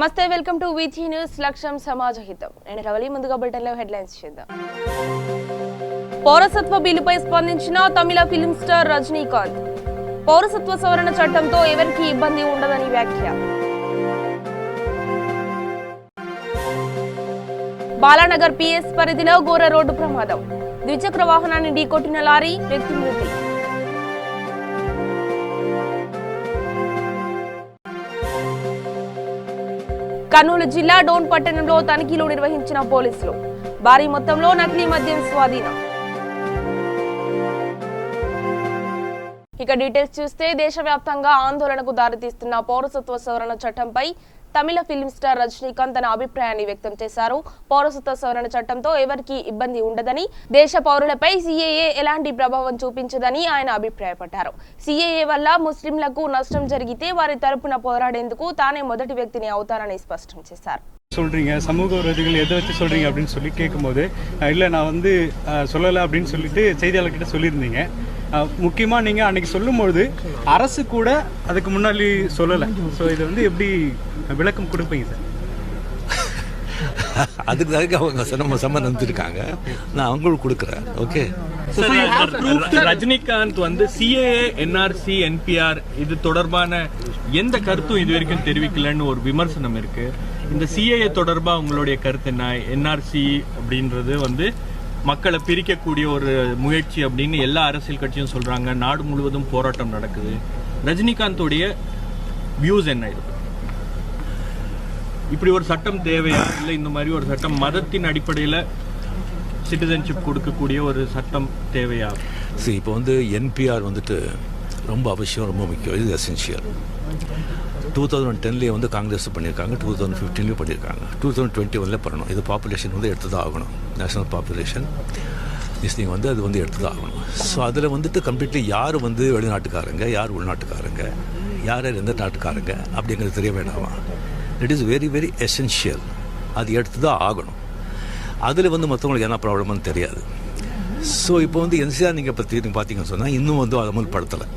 నమస్తే, welcome to వీటీ news. లక్ష్యం సమాజ హితం. నేను రవలి. ముందుగా బులెటిన్లో హెడ్లైన్స్ చేద్దాం. పౌరసత్వ బిల్లుపై స్పందించిన తమిళ ఫిల్మ్ స్టార్ రజనీకాంత్. పౌరసత్వ సవరణ చట్టంతో ఎవరికీ ఇబ్బంది ఉండదని వ్యాఖ్య. బాలానగర్ పిఎస్ పరిధిలో ఘోర రోడ్డు ప్రమాదం. ద్విచక్ర వాహనాన్ని ఢీకొట్టిన లారీ, వ్యక్తి మృతి. కర్నూలు జిల్లా డోన్ పట్టణంలో తనిఖీలు నిర్వహించిన పోలీసులు. భారీ మొత్తంలో నకిలీ మద్యం స్వాధీనం. ఇక డీటెయిల్స్ చూస్తే, దేశవ్యాప్తంగా ఆందోళనకు దారితీస్తున్న పౌరసత్వ సవరణ చట్టంపై తమిళ ఫిల్మ్ స్టార్ రజనీకాంత్ తన అభిప్రాయాన్ని వ్యక్తం చేశారు. పౌరసత్వ సవరణ చట్టంతో ఎవరికీ ఇబ్బంది ఉండదని, దేశ పౌరులపై సిఏఏ ఎలాంటి ప్రభావం చూపించదని ఆయన అభిప్రాయపడ్డారు. సిఏఏ వల్ల ముస్లింలకు నష్టం జరిగితే వారి తరపున పోరాడేందుకు తానే మొదటి వ్యక్తిని అవుతారని స్పష్టం చేశారు. சொல்கிறீங்க சமூக விரோதிகள் எதை வச்சு சொல்கிறீங்க அப்படின்னு சொல்லி கேட்கும்போது, இல்லை நான் வந்து சொல்லலை அப்படின்னு சொல்லிட்டு செய்தியாளர்கிட்ட சொல்லியிருந்தீங்க. முக்கியமாக நீங்கள் அன்றைக்கி சொல்லும்பொழுது அரசு கூட அதுக்கு முன்னாடி சொல்லலை. ஸோ இதை வந்து எப்படி விளக்கம் கொடுப்பீங்க சார்? அதுக்கு தான் அவங்க சம்மந்தம் வந்துருக்காங்க, நான் அவங்களுக்கு கொடுக்குறேன். ஓகே, ரஜினிகாந்த் வந்து சிஏஏ, என்ஆர்சி, என்பிஆர் இது தொடர்பான எந்த கருத்தும் இது வரைக்கும் தெரிவிக்கலன்னு ஒரு விமர்சனம் இருக்கு. இந்த சிஏஏ தொடர்பா உங்களுடைய கருத்து என்ன? என்ஆர்சி அப்படின்றது வந்து மக்களை பிரிக்கக்கூடிய ஒரு முயற்சி அப்படின்னு எல்லா அரசியல் கட்சியும் சொல்றாங்க. நாடு முழுவதும் போராட்டம் நடக்குது. ரஜினிகாந்தோடைய வியூஸ் என்ன? இது இப்படி ஒரு சட்டம் தேவையா, இல்லை இந்த மாதிரி ஒரு சட்டம் மதத்தின் அடிப்படையில் சிட்டிசன்ஷிப் கொடுக்கக்கூடிய ஒரு சட்டம் தேவையா? சரி, இப்போ வந்து என்பிஆர் வந்துட்டு ரொம்ப அவசியம், ரொம்ப முக்கியம். இது எசென்ஷியல். 2010 வந்து காங்கிரஸ் பண்ணியிருக்காங்க, 2015 பண்ணியிருக்காங்க, 2021 பண்ணணும். இது பாப்புலேஷன் வந்து எடுத்து தான் ஆகணும். நேஷனல் பாப்புலேஷன் லிஸ்டிங் வந்து அது வந்து எடுத்து தான் ஆகணும். ஸோ அதில் வந்துட்டு கம்ப்ளீட்லி யார் வந்து வெளிநாட்டுக்காரங்க, யார் உள்நாட்டுக்காரங்க, யார் எந்த நாட்டுக்காரங்க அப்படிங்கிறது தெரிய வேண்டாமா? It is very very essential. அது எடுத்து தான் ஆகணும். அதில் வந்து மற்றவங்களுக்கு என்ன ப்ராப்ளம்னு தெரியாது. ஸோ இப்போ வந்து என்சிஆர் நீங்கள் பார்த்தீங்கன்னு சொன்னால் இன்னும் வந்து அமல்படுத்தலை.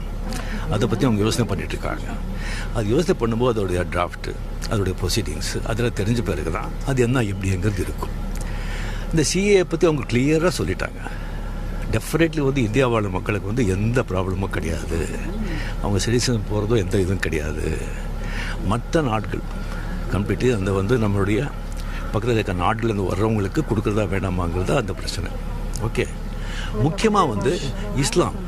அதை பற்றி அவங்க யோசனை பண்ணிகிட்ருக்காங்க. அது யோசனை பண்ணும்போது அதோடைய டிராஃப்ட்டு, அதோடைய ப்ரொசீடிங்ஸ் அதில் தெரிஞ்ச பிறகு தான் அது என்ன எப்படிங்கிறது இருக்கும். இந்த சிஏ பற்றி அவங்க கிளியராக சொல்லிட்டாங்க. டெஃபினெட்லி வந்து இந்தியா வாழ் மக்களுக்கு வந்து எந்த ப்ராப்ளமும் கிடையாது. அவங்க சிட்டிசன் போகிறதோ எந்த இதுவும் கிடையாது. மற்ற நாட்கள் கம்ப்ளீட்லி அந்த வந்து நம்மளுடைய பக்கத்தில் இருக்க நாட்டிலேருந்து வர்றவங்களுக்கு கொடுக்குறதா வேண்டாமாங்கிறது அந்த பிரச்சனை. ஓகே, முக்கியமாக வந்து இஸ்லாம்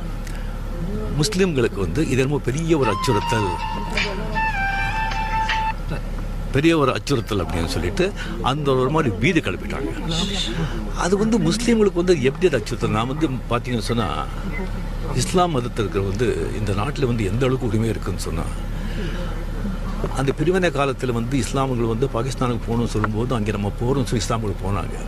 முஸ்லீம்களுக்கு வந்து இது ரொம்ப பெரிய ஒரு அச்சுறுத்தல் அப்படின்னு சொல்லிட்டு அந்த ஒரு மாதிரி பீதி கிளப்பிட்டாங்க. அது வந்து முஸ்லீம்களுக்கு வந்து எப்படி அது அச்சுறுத்தல்? நான் வந்து பார்த்தீங்கன்னு சொன்னால், இஸ்லாம் மதத்திற்கு வந்து இந்த நாட்டில் வந்து எந்த அளவுக்கு உரிமை இருக்குதுன்னு சொன்னால், அந்த பிரிவினை காலத்தில் வந்து இஸ்லாமியர்கள் வந்து பாகிஸ்தானுக்கு போகணும்னு சொல்லும்போது அங்கே நம்ம போகிறோம்னு சொல்லி இஸ்லாமியர்கள் போனாங்க.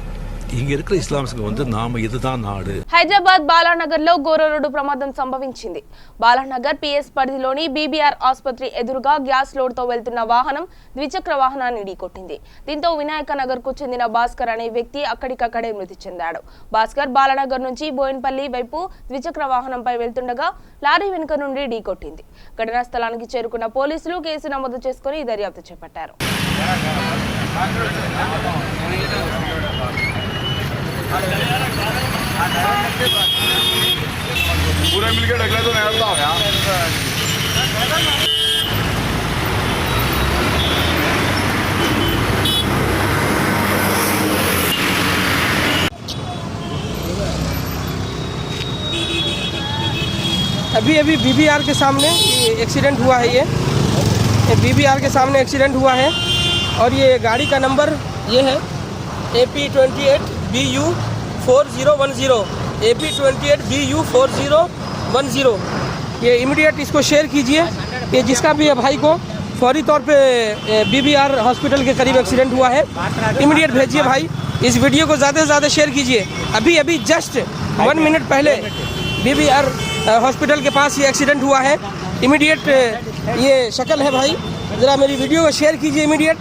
இங்க இருக்கிற ఇస్లాంస్కి வந்து నామ இதுதான் నాడు. హైదరాబాద్ బాలానగర్ లో ఘోర రోడ్డు ప్రమాదం సంభవించింది. బాలానగర్ పిఎస్ పరిధిలోని బీబీఆర్ ఆసుపత్రి ఎదురుగా గ్యాస్ లోడ్ తో వెళ్తున్న వాహనం ద్విచక్ర వాహనాన్ని ఢీకొట్టింది. దీంతో వినాయక నగర్ కు చెందిన భాస్కర్ అనే వ్యక్తి అక్కడికక్కడే మృతి చెందాడు. భాస్కర్ బాలానగర్ నుంచి బోయిన్పల్లి వైపు ద్విచక్ర వాహనంపై వెళ్తుండగా లారీ వెనుక నుండి ఢీకొట్టింది. ఘటనా స్థలానికి చేరుకున్న పోలీసులు కేసు నమోదు చేసుకుని దర్యాప్తు చేపట్టారు. पूरा मिलकर ढकला तो नहीं होता यार। अभी बीबीआर के सामने एक्सीडेंट हुआ है। ये बीबीआर के सामने एक्सीडेंट हुआ है और ये गाड़ी का नंबर ये है AP28BU4010, AP28BU4010। ये इमीडिएट इसको शेयर कीजिए। ये जिसका भी है भाई को फौरी तौर पे बीबीआर हॉस्पिटल के करीब एक्सीडेंट हुआ है, इमीडिएट भेजिए भाई। इस वीडियो को ज़्यादा से ज़्यादा शेयर कीजिए। अभी जस्ट 1 मिनट पहले बीबीआर हॉस्पिटल के पास ये एक्सीडेंट हुआ है। इमीडिएट ये शक्ल है भाई, ज़रा मेरी वीडियो को शेयर कीजिए इमीडिएट।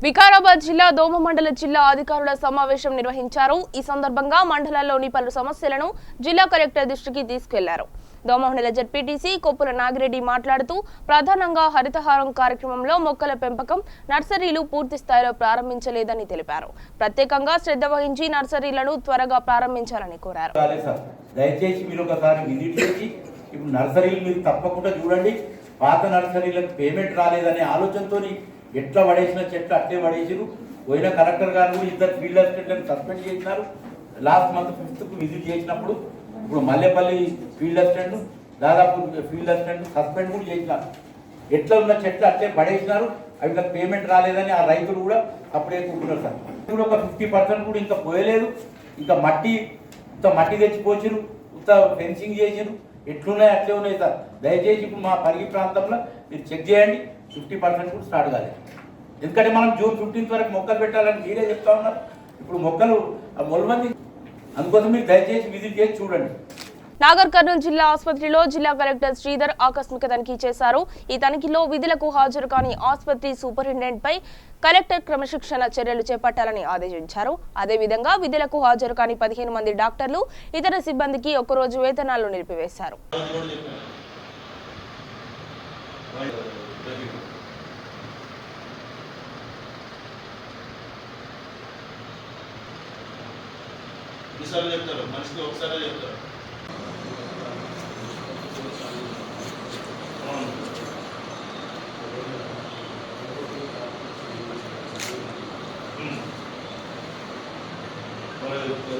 వికారాబాద్ జిల్లా దోమ మండల జిల్లా అధికారుల సమావేశం నిర్వహించారు. ఈ సందర్భంగా మండలంలోని పలు సమస్యలను జిల్లా కలెక్టర్ దృష్టికి తీసుకెళ్లారు. దోమమండల జడ్పీటీసీ కొప్పుల నాగిరెడ్డి మాట్లాడుతూ ప్రధానంగా హరితహారం కార్యక్రమంలో మొక్కల పెంపకం నర్సరీలు పూర్తి స్థాయిలో ప్రారంభించలేదని తెలిపారు. ప్రత్యేకంగా శ్రద్ధ వహించి నర్సరీలను త్వరగా ప్రారంభించాలని కోరారు. దయచేసి మీరు ఒకసారి విజిట్ చేసి ఇప్పుడు నర్సరీలు మీరు తప్పకుండా చూడండి. పాత నర్సరీలకు పేమెంట్ రాలేదనే ఆలోచనతో ఎట్లా పడేసిన చెట్లు అట్లే పడేసారు. పోయిన కలెక్టర్ గారు కూడా 2 ఫీల్డ్ అసిస్టెంట్లను సస్పెండ్ చేసినారు. లాస్ట్ మంత్ 5th విజిట్ చేసినప్పుడు ఇప్పుడు మల్లెపల్లి ఫీల్డ్ అసిస్టెంట్ దాదాపు ఫీల్డ్ అసిస్టెంట్ సస్పెండ్ కూడా చేసినారు. ఎట్లా ఉన్న చెట్లు అట్లే పడేసినారు. అవి పేమెంట్ రాలేదని ఆ రైతులు కూడా అప్పుడే కూర్చున్నారు సార్. ఇప్పుడు ఒక 50% కూడా ఇంకా పోయలేదు. ఇంకా మట్టి తెచ్చిపోయారు, ఫెన్సింగ్ చేసారు. ఎట్లున్నాయి అట్లే ఉన్నాయి సార్. దయచేసి ఇప్పుడు మా పరిగి ప్రాంతంలో మీరు చెక్ చేయండి. 50% కూడా స్టార్ట్ కాలేదు. ఎందుకంటే మనం జూన్ 15th వరకు మొక్కలు పెట్టాలని మీరే చెప్తా ఉన్నారు. ఇప్పుడు మొక్కలు మొలమంది, అందుకోసం మీరు దయచేసి విజిట్ చేసి చూడండి. నాగర్ కర్నూలు జిల్లా ఆసుపత్రిలో జిల్లా కలెక్టర్ శ్రీధర్ ఆకస్మిక తనిఖీ చేశారు. ఈ తనిఖీలో విధులకు హాజరు కాని ఆసుపత్రి సూపరింటెండెంట్ పై కలెక్టర్ క్రమశిక్షణ చర్యలు చేపట్టాలని ఆదేశించారు. అదేవిధంగా విధులకు హాజరు కాని 15 మంది డాక్టర్లు ఇతర సిబ్బందికి ఒక్కరోజు వేతనాలు నిలిపివేశారు. మనిషికి ఒకసారి చెప్తారు.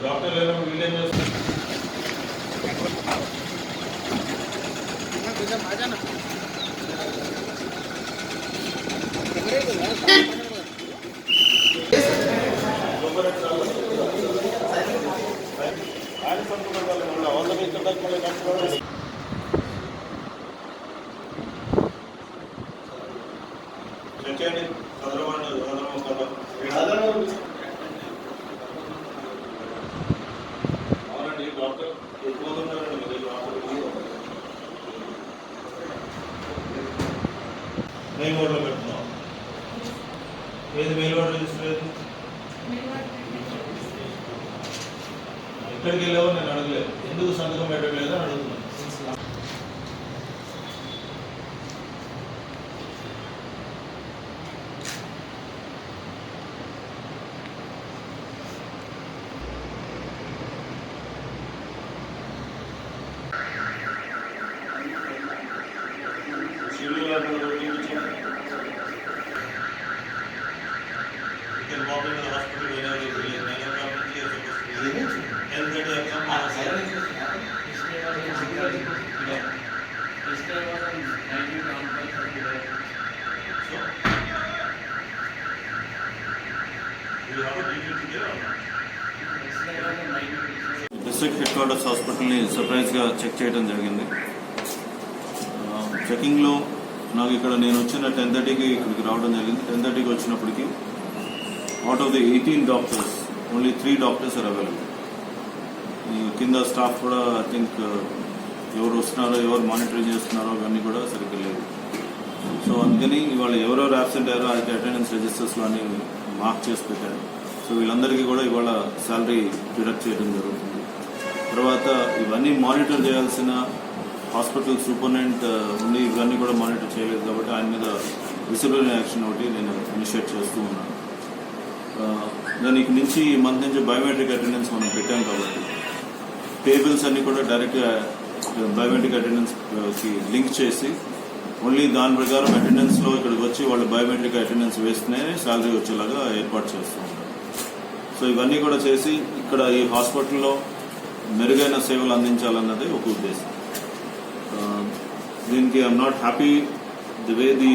డాక్టర్ వీళ్ళేం చేస్తారు? మెయిన్ రోడ్లో పెడుతున్నాం. ఏది మెయిన్ రోడ్ రిజిస్టర్ ఏది? ఎక్కడికి వెళ్ళావో నేను అడగలేదు. ఎందుకు సంతకం పెట్టలేదు అని అడుగుతున్నాను. డిస్ట్రిక్ట్ హెడ్ క్వార్టర్స్ హాస్పిటల్ని సర్ప్రైజ్గా చెక్ చేయడం జరిగింది. చెకింగ్లో నాకు ఇక్కడ నేను వచ్చిన 10:30కి ఇక్కడికి రావడం జరిగింది. 10:30కి వచ్చినప్పటికీ out of the 18 doctors only 3 doctors are available. ఈ కింద స్టాఫ్ కూడా ఐ థింక్ ఎవరు వస్తున్నారో ఎవరు మానిటరింగ్ చేస్తున్నారో అవన్నీ కూడా సరిగ్గా లేవు. సో అందుకని ఇవాళ ఎవరెవరు యాబ్సెంట్ అయ్యారో అది అటెండెన్స్ రిజిస్టర్స్లో అని మార్క్ చేసి పెట్టారు. సో వీళ్ళందరికీ కూడా ఇవాళ శాలరీ డిడక్ట్ చేయడం జరుగుతుంది. తర్వాత ఇవన్నీ మానిటర్ చేయాల్సిన హాస్పిటల్ సూపరింటెండెంట్ ఉండి ఇవన్నీ కూడా మానిటర్ చేయలేదు కాబట్టి ఆయన మీద డిసిప్లినరీ యాక్షన్ ఒకటి నేను ఇనిషియేట్ చేస్తూ ఉన్నాను. దాని నుంచి ఈ మంత్ నుంచి బయోమెట్రిక్ అటెండెన్స్ మనం పెట్టాం కాబట్టి టేబుల్స్ అన్నీ కూడా డైరెక్ట్గా బయోమెట్రిక్ అటెండెన్స్కి లింక్ చేసి ఓన్లీ దాని ప్రకారం అటెండెన్స్లో ఇక్కడికి వచ్చి వాళ్ళు బయోమెట్రిక్ అటెండెన్స్ వేస్తేనే శాలరీ వచ్చేలాగా ఏర్పాటు చేస్తూ ఉంటారు. సో ఇవన్నీ కూడా చేసి ఇక్కడ ఈ హాస్పిటల్లో మెరుగైన సేవలు అందించాలన్నది ఒక ఉద్దేశం. దీనికి I'm not happy the way the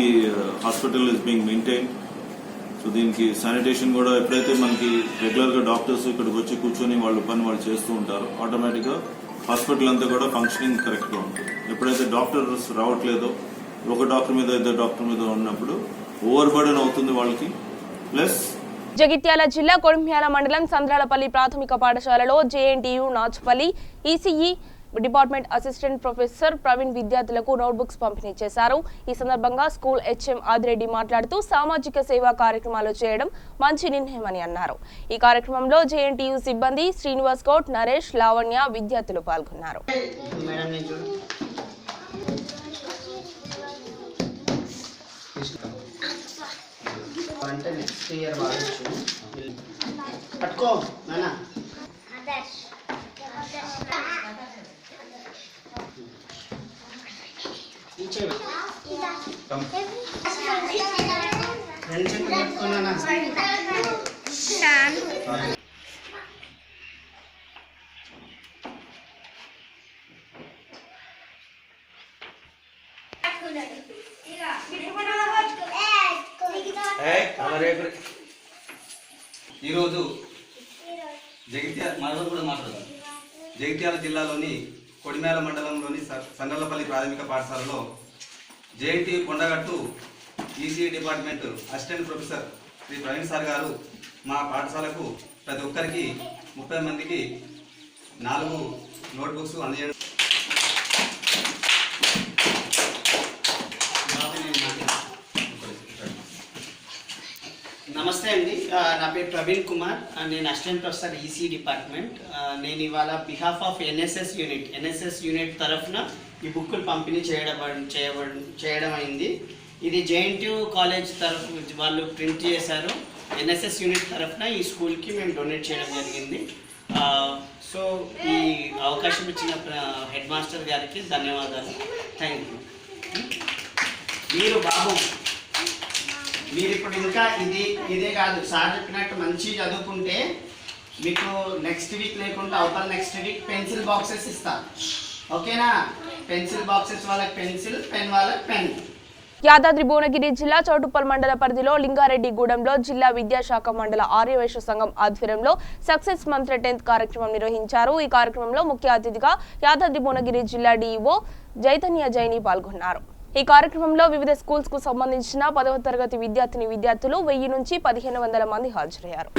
hospital is being maintain. So దీనికి శానిటేషన్ కూడా ఎప్పుడైతే మనకి రెగ్యులర్గా డాక్టర్స్ ఇక్కడికి వచ్చి కూర్చొని వాళ్ళు పని వాళ్ళు చేస్తూ ఉంటారో ఆటోమేటిక్గా హాస్పిటల్ అంతా కూడా ఫంక్షనింగ్ కరెక్ట్గా ఉంటుంది. ఎప్పుడైతే డాక్టర్స్ రావట్లేదో ఒక డాక్టర్ మీద 2 డాక్టర్ మీద ఉన్నప్పుడు ఓవర్ బర్డెన్ అవుతుంది వాళ్ళకి. ప్లస్ జగిత్యాల జిల్లా కొడిమ్యాల మండలం సంద్రాలపల్లి ప్రాథమిక పాఠశాలలో JNTU Nachupalli ECE department assistant professor Praveen విద్యార్థులకు నోట్బుక్స్ పంపిణీ చేశారు. ఈ సందర్భంగా స్కూల్ హెచ్ఎం ఆదిరెడ్డి మాట్లాడుతూ సామాజిక సేవా కార్యక్రమాలు చేయడం మంచి నిర్ణయమని అన్నారు. ఈ కార్యక్రమంలో జేఎన్టీయూ సిబ్బంది శ్రీనివాస్ గౌడ్, నరేష్, లావణ్య విద్యార్థులు పాల్గొన్నారు. అంటే నెక్స్ట్ ఇయర్ వాడచ్చు. పట్టుకో నాన్న. రెండు చెట్లు పట్టుకున్నా. ఈరోజు జగిత్యాల జిల్లాలోని కొడిమేల మండలంలోని సంగళ్ళపల్లి ప్రాథమిక పాఠశాలలో JNT Kondagattu EC department assistant professor Shri Praveen sir గారు మా పాఠశాలకు ప్రతి ఒక్కరికి 30 మందికి 4 నోట్బుక్స్ అందజేయడం. నమస్తే అండి, నా పేరు ప్రవీణ్ కుమార్. నేను అసిస్టెంట్ ప్రొఫెసర్ ఈసీ డిపార్ట్మెంట్. నేను ఇవాళ బిహాఫ్ ఆఫ్ ఎన్ఎస్ఎస్ యూనిట్ తరఫున ఈ బుక్కులు పంపిణీ చేయడం అయింది. ఇది జేఎన్టీయూ కాలేజ్ తరఫు వాళ్ళు ప్రింట్ చేశారు. ఎన్ఎస్ఎస్ యూనిట్ తరఫున ఈ స్కూల్కి మేము డొనేట్ చేయడం జరిగింది. సో ఈ అవకాశం ఇచ్చిన హెడ్ మాస్టర్ గారికి ధన్యవాదాలు. Thank you. మీరు ఇప్పుడు ఇంకా ఇదే కాదు, సార్ చెప్పినట్టు మంచి చదువుకుంటే మీకు నెక్స్ట్ వీక్ లేకుండా అవతల నెక్స్ట్ వీక్ పెన్సిల్ బాక్సెస్ ఇస్తాను. ఓకేనా? పెన్సిల్ బాక్సెస్ వాళ్ళకి పెన్సిల్, పెన్ వాళ్ళకి పెన్. యాదాద్రి భువనగిరి జిల్లా చౌటుప్పల్ మండల పరిధిలో లింగారెడ్డిగూడెంలో జిల్లా విద్యాశాఖ మండల ఆర్యవైశ్య సంఘం ఆధ్వర్యంలో సక్సెస్ మంత్ర 10th కార్యక్రమం నిర్వహించారు. ఈ కార్యక్రమంలో ముఖ్య అతిథిగా యాదాద్రి భువనగిరి జిల్లా డిఈఓ చైతన్య జైని పాల్గొన్నారు. ఈ కార్యక్రమంలో వివిధ స్కూల్స్ కు సంబంధించిన 10వ తరగతి విద్యార్థులు 1000 నుంచి 1500 మంది హాజరయ్యారు.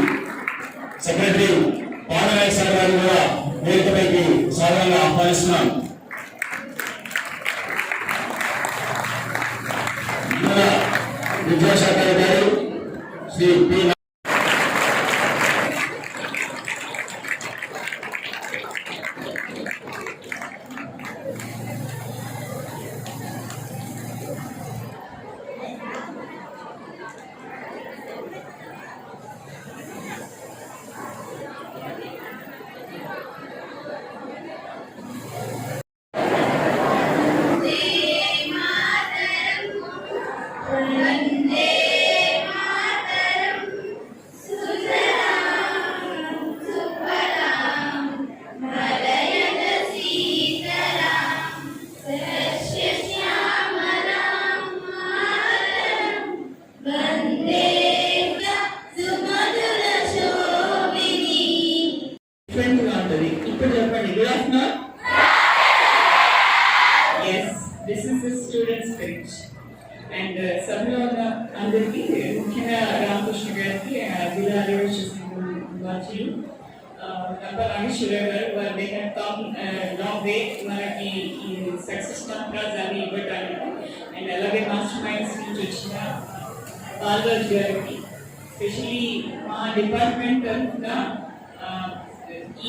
విద్యాశాఖ అధికారి Shri P This is the student spirit. And సభలో ఉన్న అందరికీ ముఖ్యంగా రామకృష్ణ గారికి జిల్లా ఆర్యవైశ్య సంఘం వాచ్యులు నాగేశ్వర గారు వారు లాంగ్ వే మనకి ఈ సక్సెస్ మంత్రాస్ అన్ని ఇవ్వడానికి. అండ్ అలాగే మాస్టర్ మైండ్స్ నుంచి వచ్చిన బాలరాజ్ గారికి, స్పెషల్లీ మా డిపార్ట్మెంట్ తరఫున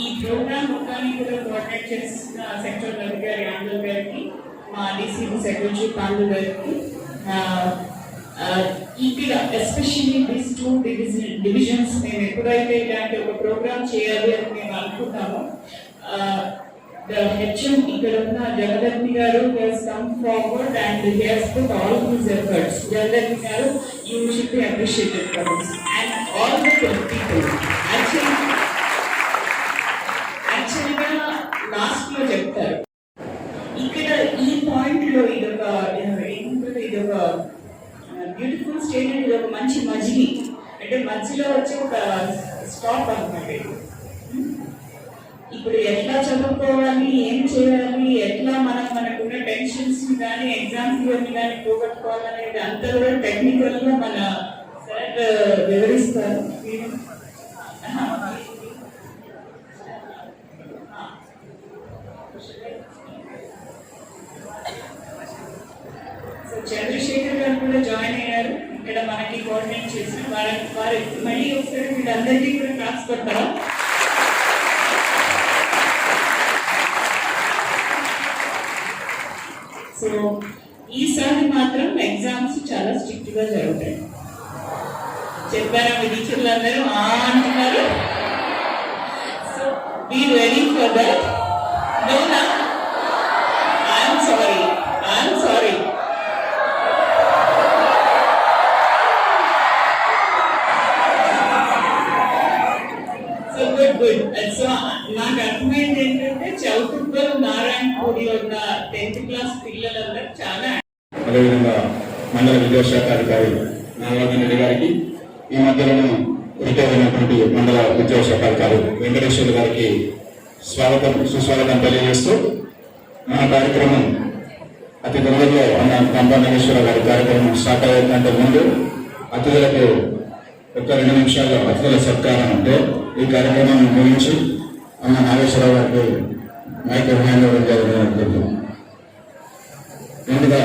ఈ ప్రోగ్రామ్ మొత్తాన్ని కూడా కోఆర్డినేట్ చేసిన సెక్టర్ అధికారి ఆంధ్ర గారికి, మా డీసీబీ సెక్రటరీ పాండు గారికి, ఇక్కడ ఎస్పెషల్లీ దీస్ 2 డివిజన్స్ మేము ఎప్పుడైతే ఇలాంటి ఒక ప్రోగ్రామ్ చేయాలి అని మేము అనుకుంటామో, హెచ్ఎం ఇక్కడ ఉన్న జగదత్తి గారు he's come forward and he he's put all his efforts. Jagadatti గారు, you should be appreciated for this and all the people. యాక్చువల్గా లాస్ట్ లో చెప్తారు ఇక్కడ ఈ పాయింట్ లో ఇదొక బ్యూటిఫుల్ స్టేట్, ఇది ఒక మంచి మజిలీ, అంటే మధ్యలో వచ్చి ఒక స్టాప్ అనమాట. ఇప్పుడు ఎట్లా చదువుకోవాలి, ఏం చేయాలి, ఎట్లా మనకున్న టెన్షన్స్ కానీ ఎగ్జామ్స్ కానీ పోగొట్టుకోవాలనేది అంతా కూడా టెక్నికల్ గా మన సార్ వివరిస్తారు. చంద్రశేఖర్ గారు కూడా జాయిన్ అయ్యారు ఇక్కడ మనకి కోఆర్డినేట్ చేసిన వారు మళ్ళీ ఒకసారి వీళ్ళందరికీ కూడా క్లాస్ కొడతారు. సో ఈసారి మాత్రం ఎగ్జామ్స్ చాలా స్ట్రిక్ట్ గా జరుగుతాయి. చెప్పారా మీ టీచర్లు అందరూ అంటున్నారు. So be ready for that. నోనా I'm sorry. So good. So నాకు అర్థమైంది ఏంటంటే చౌటుప్పల్ నారాయణపూడిలో ఉన్న 10th క్లాస్ పిల్లలందరూ చాలా. అదేవిధంగా మండల విద్యాశాఖ అధికారి నాగార్జున రెడ్డి గారికి, ఈ మధ్యలోనే రిటైర్ అయినటువంటి మండల విద్యాశాఖ అధికారి వెంకటేశ్వర గారికి సుస్వాగతం తెలియజేస్తూ మన కార్యక్రమం అతి తొందరలో అన్న కంపానేశ్వర గారి కార్యక్రమం స్టార్ట్ అయ్యేంటే ముందు అతిథులకు ఒక 2 నిమిషాల్లో అతిథుల సత్కారం అంటే ఈ కార్యక్రమాన్ని ముగించి అన్న నాగేశ్వరరావు గారికి మైక్ హ్యాండ్ ఓవర్ జరుగుతుంది. ముందుగా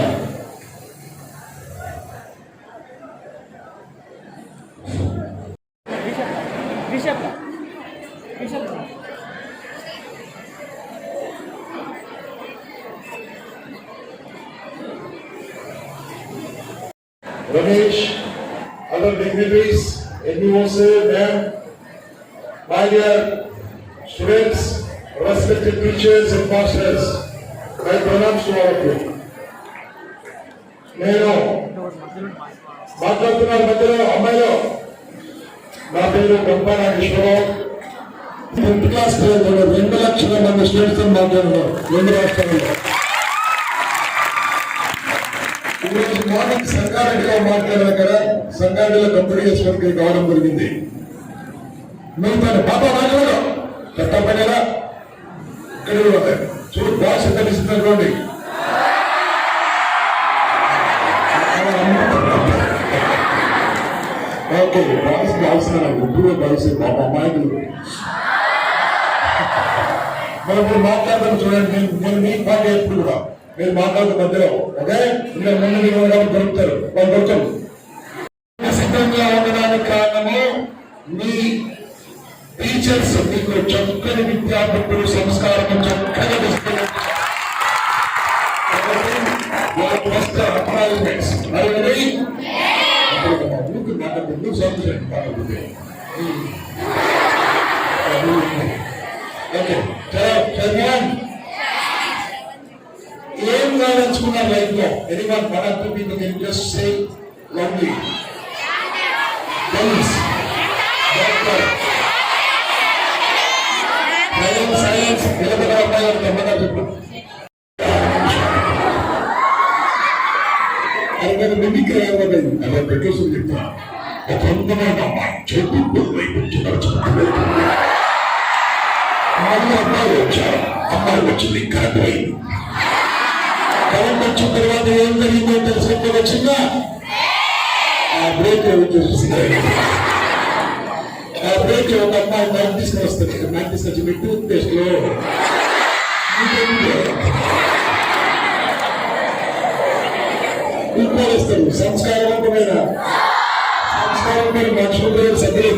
Ramesh, other dignitaries, NUOs, ma'am, my dear students, respected teachers and masters, my pranams to all of you. నేను మాట్లాడుతున్నారు మధ్యలో అమ్మాయిలో నా పేరు గొప్ప నాగేశ్వరరావు. 10th క్లాస్ 2 లక్షల మంది స్టూడెంట్స్ తో మాట్లాడుతున్నారు 2 రాష్ట్రాల్లో. ఈరోజు మార్నింగ్ సంగారెడ్డిలో మాట్లాడారు కదా, సంగారెడ్డిలో కంపెనీ చేసుకొని కావడం జరిగింది. మిగతా పాప రాజువాడు చట్టపడేలా ఇక్కడ చూడు బాగా సిద్ధమిస్తున్నటువంటి ఓకే బాయ్స్ కావాల్సిన ఎప్పుడు బాయ్స్ పాప అమ్మాయిలు మనం మీరు మాట్లాడదాం చూడండి. నేను మీ పాట ఎప్పుడు కూడా మీరు మాట్లాడుతూ మధ్యలో ఓకే ఇంకా ముందు మీరు దొరుకుతారు వాళ్ళు దొరకరు. సిద్ధంగా ఉండడానికి కారణము మీ టీచర్స్ మీకు చక్కని విద్యార్థులు సంస్కారం చక్కగా ఇస్తున్నారు. ఏం కావాలనుకున్నారు లైఫ్ లో? Anyone one or two people can just say lovely police doctor science నిలబడ అమ్మాయి తొందరగా చెప్పు. అది మిమిక్రీ అవ్వలేదు అలా పెట్టేసి చెప్తా. ఒక అందమైన అమ్మాయి చెట్టు వైపు అమ్మాయి వచ్చారు. అమ్మాయి వచ్చింది కరెక్ట్ అయింది. కరెంట్ వచ్చిన తర్వాత ఏం జరిగిందో తెలుసుకుంటే వచ్చిందా ఆ బ్రేక్ చూస్తుంది. ఆ బ్రేక్ ఒక అమ్మాయి మ్యాక్ తీసుకొని వస్తుంది. మ్యాక్ తీసుకొచ్చి మీ టూత్ పేస్ట్ లో ఇంకోస్తారు. సంస్కారవంతమైన మనుషులు సభ్యులు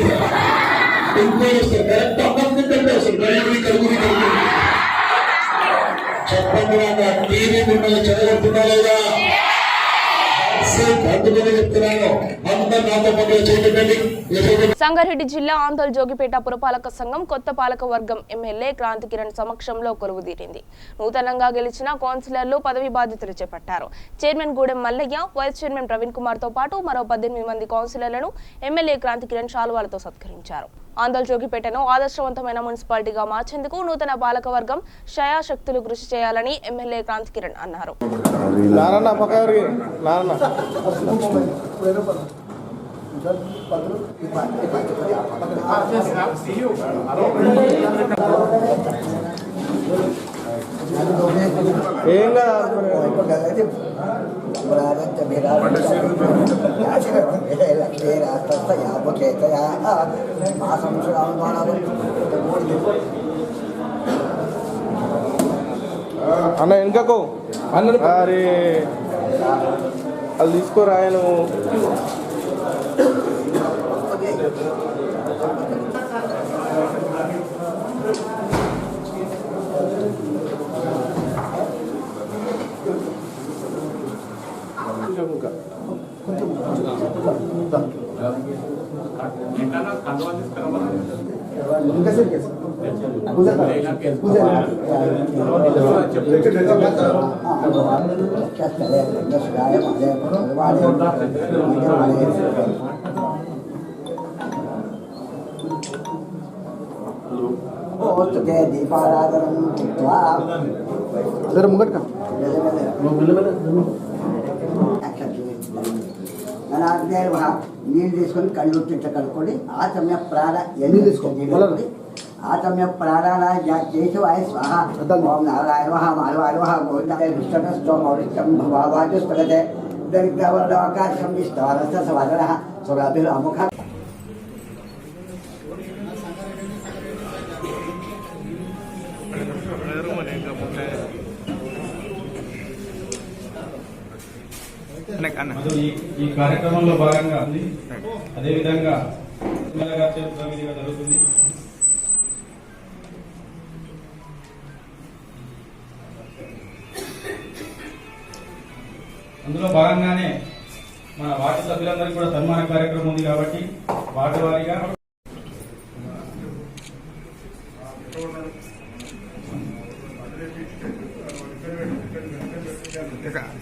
ఇంకోస్తారు. కరెక్ట్ అమ్మంటే అసలు డ్రైవరీ కలుగురి చెప్పండి. టీవీ మిమ్మల్ని చదవడుతున్నా లేదా? అందుకని చెప్తున్నాను, అందరు నాతో పాటు చేయకండి. సంగారెడ్డి జిల్లా ఆందోళన జోగిపేట పురపాలక సంఘం కొత్త పాలక వర్గం ఎమ్మెల్యే క్రాంతి కిరణ్ సమక్షంలో కొలువుదీరింది. నూతనంగా గెలిచిన కౌన్సిలర్లు పదవి బాధ్యతలు చేపట్టారు. Chairman Gudem Mallaiah, vice chairman Praveen Kumar తో పాటు మరో 18 మంది కౌన్సిలర్లను ఎమ్మెల్యే క్రాంతి కిరణ్ శాలువాలతో సత్కరించారు. ఆందోళన జోగిపేటను ఆదర్శవంతమైన మున్సిపాలిటీగా మార్చేందుకు నూతన పాలక వర్గం శయాశక్తులు కృషి చేయాలని ఎమ్మెల్యే క్రాంతి కిరణ్ అన్నారు. అన్న వెనుకకు అరే అది తీసుకోరాయను. దీపారాధనం ముంగట్కా నీళ్ళు తీసుకొని కళ్ళు ఇట్లా కలుపుకొని ఆచమ్య ప్రాణ ఎన్ని తీసుకోండి ఆచమ్య ప్రాణాల కేశవాయ స్వాహ ఓం నారాయణ మానవాయ గోవిందాయ విష్ణుస్తోమౌరిత్యం భవాజుస్తగతే దరిద్రవర్ణాకాశం విష్ణవరస సవరణ సురాభిర్ముఖ. ఈ కార్యక్రమంలో భాగంగా అదేవిధంగా జరుగుతుంది. అందులో భాగంగానే మన వార్డు సభ్యులందరికీ కూడా సన్మాన కార్యక్రమం ఉంది కాబట్టి వార్డు వారీగా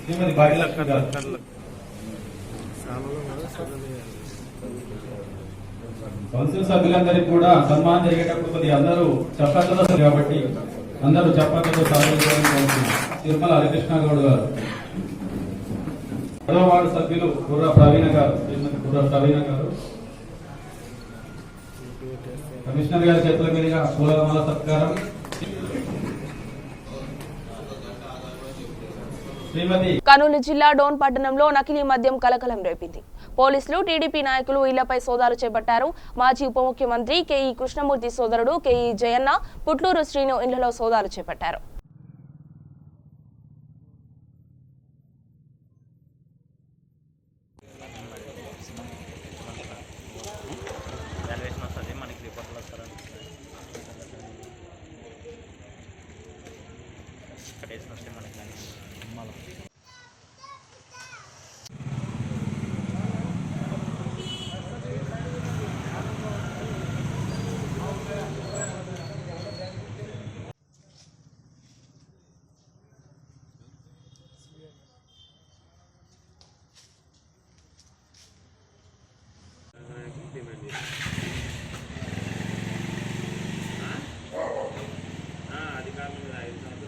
శ్రీమతి భాగ్యలక్ష్మి గారు కౌన్సిల్ సభ్యులందరికీ కూడా సన్మానం జరిగేటప్పుడు కొద్దిగా అందరూ చప్పట్లతో కాబట్టి అందరూ చప్పట్లతో సాధించాలని తిరుమల హరికృష్ణ గౌడ్ గారు, 10వ వార్డు సభ్యులు కుర్ర ప్రవీణ గారు, కమిషనర్ గారి చేతుల మీదుగా పూలమాల సత్కారం. కర్నూలు జిల్లా డోన్ పట్టణంలో నకిలీ మద్యం కలకలం రేపింది. పోలీసులు టీడీపీ నాయకులు ఇళ్లపై సోదాలు చేపట్టారు. మాజీ ఉప ముఖ్యమంత్రి కేఈ కృష్ణమూర్తి సోదరుడు కేఈ జయన్న, పుట్లూరు శ్రీను ఇళ్లలో సోదాలు చేపట్టారు.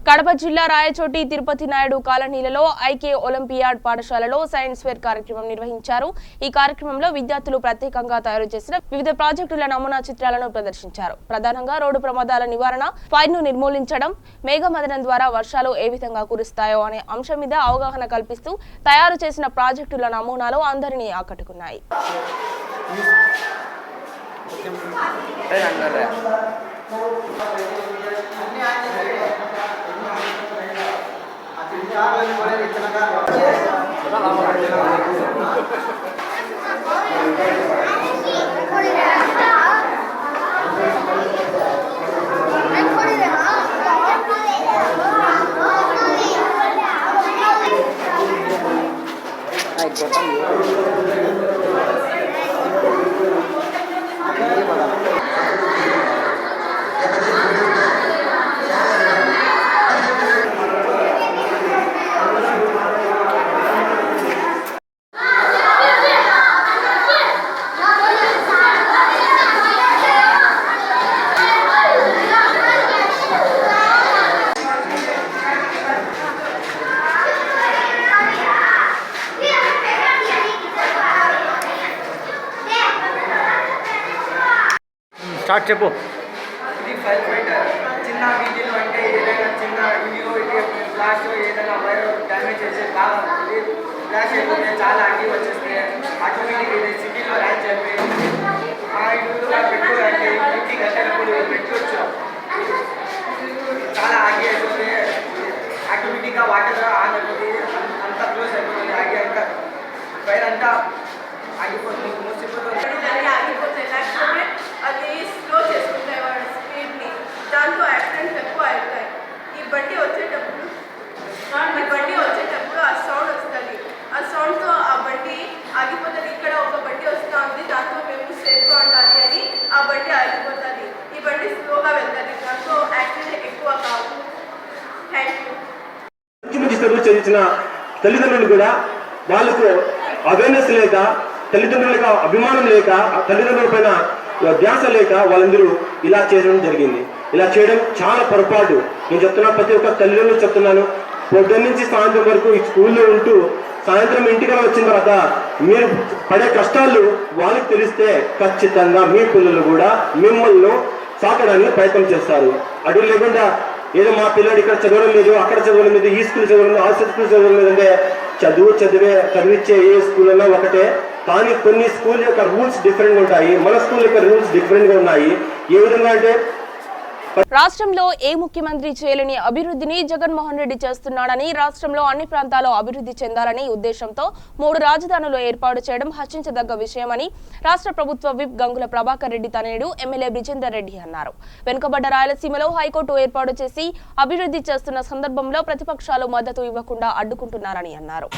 కడప జిల్లా రాయచోటి తిరుపతి నాయుడు కాలనీలలో ఐకే ఒలింపియాడ్ పాఠశాలలో సైన్స్ ఫేర్ కార్యక్రమం నిర్వహించారు. ఈ కార్యక్రమంలో విద్యార్థులు ప్రత్యేకంగా తయారు చేసిన వివిధ ప్రాజెక్టుల నమూనా చిత్రాలను ప్రదర్శించారు. ప్రధానంగా రోడ్డు ప్రమాదాల నివారణ, ఫైర్ను నిర్మూలించడం, మేఘమదనం ద్వారా వర్షాలు ఏ విధంగా కురుస్తాయో అనే అంశం మీద అవగాహన కల్పిస్తూ తయారు చేసిన ప్రాజెక్టుల నమూనాలు అందరినీ ఆకట్టుకున్నాయి. స్టార్ట్ చెప్పు. ఇది ఫైర్ ఫైటర్. చిన్న వీటిలో అంటే ఏదైనా చిన్న ఇండియో ఫ్లాష్ ఏదైనా వైర్ డ్యామేజ్ చేసే బాగా ఉంటుంది. ఫ్లాష్ అయిపోతే చాలా అగ్గి వచ్చేస్తే ఆటోమేటిక్ ఇది సిటీలో ర్యాచ్ అయిపోయి మా ఇంట్లో పెట్రోల్ అంటే ఇంటికి కట్టేటప్పుడు పెట్టుకోవచ్చు. చాలా అగ్గి అయిపోతే ఆటోమేటిక్గా వాటర్ ఆన్ అయిపోతుంది. అంత క్లోజ్ అయిపోతుంది. పోషించిన తల్లిదండ్రులు కూడా వాళ్ళకు అవేర్నెస్ లేక, తల్లిదండ్రులకు అభిమానం లేక, తల్లిదండ్రుల పైన ధ్యాస లేక వాళ్ళందరూ ఇలా చేయడం జరిగింది. ఇలా చేయడం చాలా పొరపాటు. నేను చెప్తున్నా, ప్రతి ఒక్క తల్లిదండ్రులు చెప్తున్నాను, పొద్దున్న నుంచి సాయంత్రం వరకు ఈ స్కూల్లో ఉంటూ సాయంత్రం ఇంటికి వచ్చిన తర్వాత మీరు పడే కష్టాలు వాళ్ళకి తెలిస్తే ఖచ్చితంగా మీ పిల్లలు కూడా మిమ్మల్ని సాకడానికి ప్రయత్నం చేస్తారు. అటు లేకుండా ఏదో మా పిల్లడు ఇక్కడ చదవడం లేదు, అక్కడ చదవడం లేదు, ఈ స్కూల్ చదవడం లేదు, ఆ స్కూల్ చదవడం లేదంటే చదివించే ఏ స్కూల్ అన్నా ఒకటే. కానీ కొన్ని స్కూల్ యొక్క రూల్స్ డిఫరెంట్గా ఉంటాయి, మన స్కూల్ యొక్క రూల్స్ డిఫరెంట్గా ఉన్నాయి. ఏ విధంగా అంటే రాష్ట్రంలో ఏ ముఖ్యమంత్రి చేయలేని అభివృద్ధిని జగన్మోహన్ రెడ్డి చేస్తున్నాడని, రాష్ట్రంలో అన్ని ప్రాంతాలు అభివృద్ధి చెందాలని ఉద్దేశంతో 3 రాజధానులు ఏర్పాటు చేయడం హర్షించదగ్గ విషయమని రాష్ట్ర ప్రభుత్వ విప్ గంగుల ప్రభాకర్ రెడ్డి తనయుడు ఎమ్మెల్యే బ్రిజేందర్ రెడ్డి అన్నారు. వెనుకబడ్డ రాయలసీమలో హైకోర్టు ఏర్పాటు చేసి అభివృద్ధి చేస్తున్న సందర్భంలో ప్రతిపక్షాలు మద్దతు ఇవ్వకుండా అడ్డుకుంటున్నారని అన్నారు.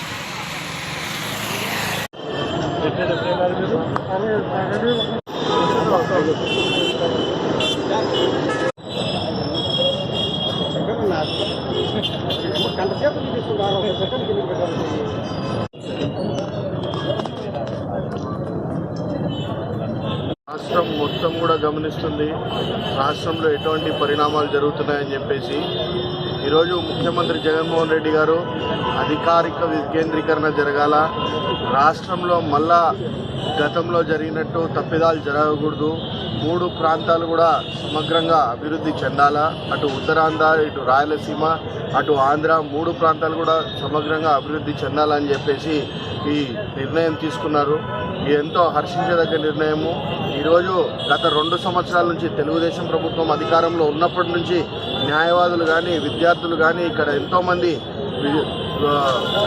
రాష్ట్రం మొత్తం కూడా గమనిస్తుంది రాష్ట్రంలో ఎటువంటి పరిణామాలు జరుగుతున్నాయని చెప్పేసి. ఈరోజు ముఖ్యమంత్రి జగన్మోహన్ రెడ్డి గారు అధికారిక వికేంద్రీకరణ జరగాల, రాష్ట్రంలో మళ్ళా గతంలో జరిగినట్టు తప్పిదాలు జరగకూడదు, 3 ప్రాంతాలు కూడా సమగ్రంగా అభివృద్ధి చెందాలా, అటు ఉత్తరాంధ్ర, ఇటు రాయలసీమ, అటు ఆంధ్ర 3 ప్రాంతాలు కూడా సమగ్రంగా అభివృద్ధి చెందాలని చెప్పేసి ఈ నిర్ణయం తీసుకున్నారు. ఇది ఎంతో హర్షించదగ్గ నిర్ణయము. ఈరోజు గత 2 సంవత్సరాల నుంచి తెలుగుదేశం ప్రభుత్వం అధికారంలో ఉన్నప్పటి నుంచి న్యాయవాదులు కానీ, విద్యార్థులు కానీ ఇక్కడ ఎంతోమంది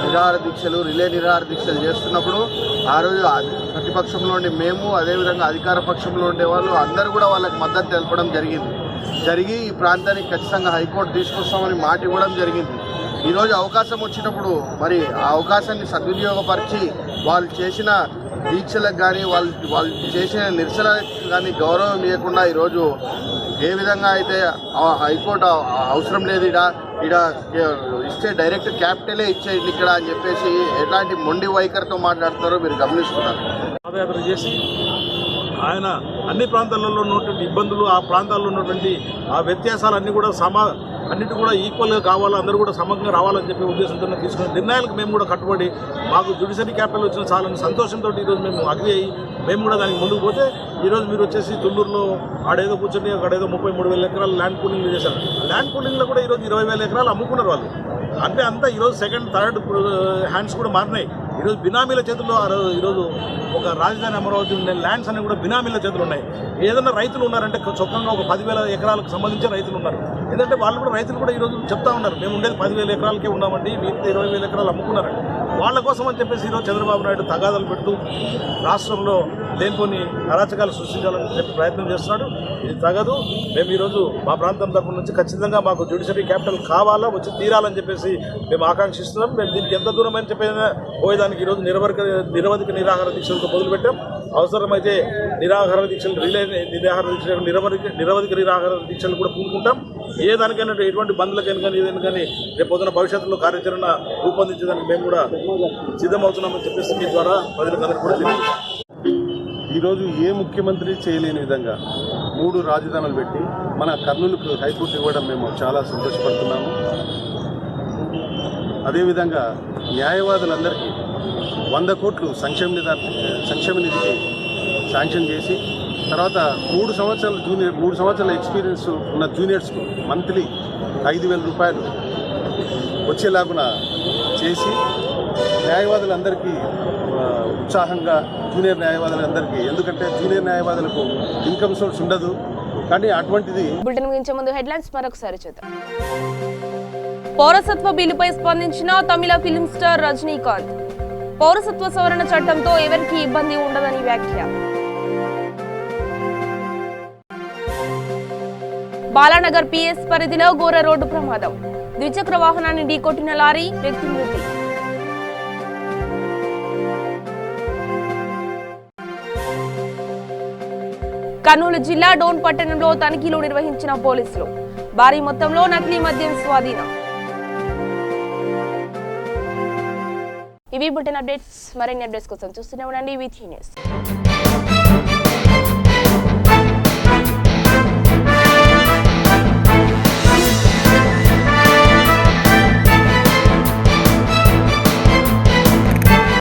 నిరాహార దీక్షలు, రిలే నిరాహార దీక్షలు చేస్తున్నప్పుడు ఆ రోజు ప్రతిపక్షంలో ఉండి మేము, అదేవిధంగా అధికార పక్షంలో ఉండే వాళ్ళు అందరూ కూడా వాళ్ళకి మద్దతు తెలపడం జరిగి ఈ ప్రాంతానికి ఖచ్చితంగా హైకోర్టు తీసుకొస్తామని మాట ఇవ్వడం జరిగింది. ఈరోజు అవకాశం వచ్చినప్పుడు మరి ఆ అవకాశాన్ని సద్వినియోగపరిచి వాళ్ళు చేసిన దీక్షలకు కానీ, వాళ్ళు చేసిన నిరసనలకు కానీ గౌరవం ఇవ్వకుండా ఈరోజు ఏ విధంగా అయితే హైకోర్టు అవసరం లేదు, ఇక్కడ ఇస్తే డైరెక్ట్ క్యాపిటలే ఇచ్చేయండి ఇక్కడ అని చెప్పేసి ఎలాంటి మొండి వైఖరితో మాట్లాడుతున్నారో మీరు గమనిస్తున్నారు. పాదయాత్ర చేసి ఆయన అన్ని ప్రాంతాలలో ఉన్నటువంటి ఇబ్బందులు, ఆ ప్రాంతాల్లో ఉన్నటువంటి ఆ వ్యత్యాసాలన్నీ కూడా అన్నిటి కూడా ఈక్వల్గా కావాలా, అందరూ కూడా సమగ్రంగా రావాలని చెప్పి ఉద్దేశంతో తీసుకున్న నిర్ణయాలకు మేము కూడా కట్టుబడి మాకు జ్యుడిషియరీ క్యాపిటల్ వచ్చిన చాలని సంతోషంతో ఈరోజు మేము అగ్రి అయ్యి మేము కూడా దానికి ముందుకు పోతే ఈరోజు మీరు వచ్చేసి తుళ్ళూరులో ఆడేదో కూర్చొని అక్కడేదో 33,000 ఎకరాలు ల్యాండ్ పూలింగ్ చేశారు. ల్యాండ్ పూలింగ్లో కూడా ఈరోజు 20,000 ఎకరాలు అమ్ముకున్నారు వాళ్ళు. అంటే అంతా ఈరోజు సెకండ్ థర్డ్ హ్యాండ్స్ కూడా మారినాయి. ఈరోజు బినామీల చేతుల్లో ఈరోజు ఒక రాజధాని అమరావతి ఉండే ల్యాండ్స్ అన్ని కూడా బినామీల చేతులు ఉన్నాయి. ఏదైనా రైతులు ఉన్నారంటే చొక్కంగా ఒక 10,000 ఎకరాలకు సంబంధించిన రైతులు ఉన్నారు. ఎందుకంటే వాళ్ళు కూడా రైతులు కూడా ఈరోజు చెప్తా ఉన్నారు, మేము ఉండేది 10,000 ఎకరాలకే ఉన్నామండి, మిగతా 20,000 ఎకరాలు అమ్ముకున్నారండి. వాళ్ళ కోసం అని చెప్పేసి ఈరోజు చంద్రబాబు నాయుడు తగాదాలు పెడుతూ రాష్ట్రంలో లేనిపోని అరాచకాలు సృష్టించాలని చెప్పి ప్రయత్నం చేస్తున్నాడు. ఇది తగదు. మేము ఈరోజు మా ప్రాంతం తరపు నుంచి ఖచ్చితంగా మాకు జ్యుడిషియరీ క్యాపిటల్ కావాలా, వచ్చి తీరాలని చెప్పేసి మేము ఆకాంక్షిస్తున్నాం. మేము దీనికి ఎంత దూరం అని చెప్పినా పోయేదానికి ఈరోజు నిరవధిక నిరాహార దీక్షలతో మొదలుపెట్టాం. అవసరమైతే నిరాహార దీక్షలు, రిలే నిరాహార దీక్షలు, నిరవధిక నిరాహార దీక్షలు కూడా పూనుకుంటాం. ఏ దానికైనా ఎటువంటి బంధులకైనా కానీ ఏదైనా కానీ రేపు పొద్దున భవిష్యత్తులో కార్యాచరణ రూపొందించడానికి మేము కూడా సిద్ధమవుతున్నామని చెప్పేసి మీ ద్వారా ప్రజలందరికీ కూడా తెలియజేస్తాం. ఈరోజు ఏ ముఖ్యమంత్రి చేయలేని విధంగా 3 రాజధానులు పెట్టి మన కర్నూలుకు హైకోర్టు ఇవ్వడం మేము చాలా సంతోషపడుతున్నాము. అదేవిధంగా న్యాయవాదులందరికీ 100 కోట్లు సంక్షేమ నిధికి శాంక్షన్ చేసి తర్వాత 3 సంవత్సరాల ఎక్స్పీరియన్స్ ఉన్న జూనియర్స్కు మంత్లీ 5,000 రూపాయలు వచ్చేలాగున చేసి న్యాయవాదులందరికీ ఉత్సాహంగా జూనియర్ న్యాయవాదులందరికీ, ఎందుకంటే జూనియర్ న్యాయవాదులకు ఇన్కమ్ సోర్స్ ఉండదు. కానీ అటువంటిది బులెటిన్ ముగించే ముందు హెడ్లైన్స్ మరొకసారి చూద్దాం. పౌరసత్వ బిల్లుపై స్పందించిన తమిళ ఫిల్మ్ స్టార్ రజనీకాంత్. పౌరసత్వ సవరణ చట్టంతో ఎవరికీ ఇబ్బంది ఉండదని వ్యాఖ్య. బాలానగర్ పిఎస్ పరిధిలో ఘోర రోడ్డు ప్రమాదం. ద్విచక్ర వాహనాన్ని ఢీకొట్టిన లారీ, వ్యక్తి మృతి. కర్నూలు జిల్లా డోన్ పట్టణంలో తనిఖీలు నిర్వహించిన పోలీసులు. భారీ మొత్తంలో నకిలీ మద్యం స్వాధీనం. ఇవి బులెటిన్ అప్డేట్స్. మరిన్ని అప్డేట్స్ కోసం చూస్తూనే ఉండండి VT న్యూస్.